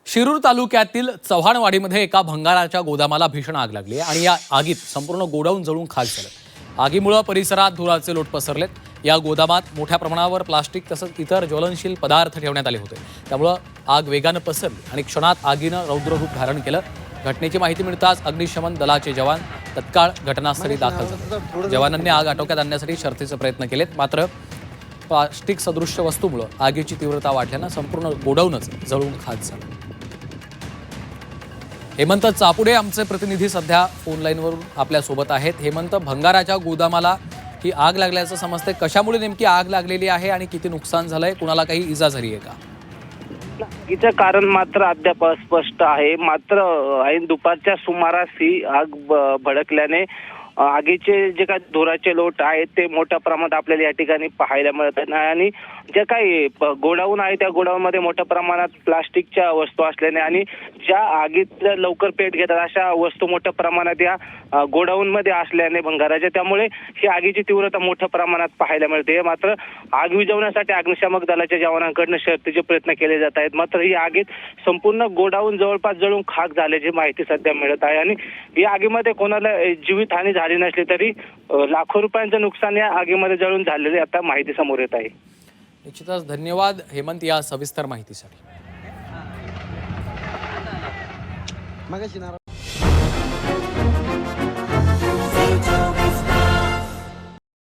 शिरूर तालुक्यातील चव्हाणवाडीमध्ये एका भंगाराच्या गोदामाला भीषण आग लागली आहे आणि या आगीत संपूर्ण गोडाऊन जळून खाक झालं। आगीमुळे परिसरात धुराचे लोट पसरलेत। या गोदामात मोठ्या प्रमाणावर प्लास्टिक तसंच इतर ज्वलनशील पदार्थ ठेवण्यात आले होते। त्यामुळे आग वेगाने पसरली आणि क्षणात आगीनं रौद्ररूप धारण केलं। घटनेची माहिती मिळताच अग्निशमन दलाचे जवान तत्काळ घटनास्थळी दाखल झाले। जवानांनी आग आटोक्यात आणण्यासाठी शर्थीचे प्रयत्न केलेत, मात्र प्लास्टिक सदृश्य वस्तूमुळे आगीची तीव्रता वाढल्यानं संपूर्ण गोडाऊनच जळून खाक झालं। हेमंत चापुडे आमचे प्रतिनिधी सध्या फोन लाईनवरून आपल्या सोबत आहेत। हेमंत, भंगाराच्या गोदामाला ही आग लागल्याचं समजते, कशामुळे नेमकी आग लागलेली आहे आणि किती नुकसान झालंय, कुणाला काही इजा झाली आहे का? आगीचं कारण मात्र अद्याप अस्पष्ट आहे। मात्र ऐन दुपारच्या सुमारास ही आग भडकल्याने आगीचे जे काही धुराचे लोट आहेत ते मोठ्या प्रमाणात आपल्याला या ठिकाणी पाहायला मिळत आहेत आणि जे काही गोडाऊन आहे त्या गोडाऊनमध्ये मोठ्या प्रमाणात प्लास्टिकच्या वस्तू असल्याने आणि ज्या आगीत लवकर पेट घेतात अशा वस्तू मोठ्या प्रमाणात या गोडाऊनमध्ये असल्याने भंगाराच्या, त्यामुळे ही आगीची तीव्रता मोठ्या प्रमाणात पाहायला मिळते। मात्र आग विझवण्यासाठी अग्निशामक दलाच्या जवानांकडून शर्थीचे प्रयत्न केले जात आहेत। मात्र ही आगीत संपूर्ण गोडाऊन जवळपास जळून खाक झाल्याची माहिती सध्या मिळत आहे आणि या आगीमध्ये कोणाला जीवितहानी झाली नसली तरी लाखो रुपयांचं नुकसान या आगीमध्ये जळून झालेले आता माहिती समोर येत आहे। निश्चितच धन्यवाद हेमंत या सविस्तर माहितीसाठी।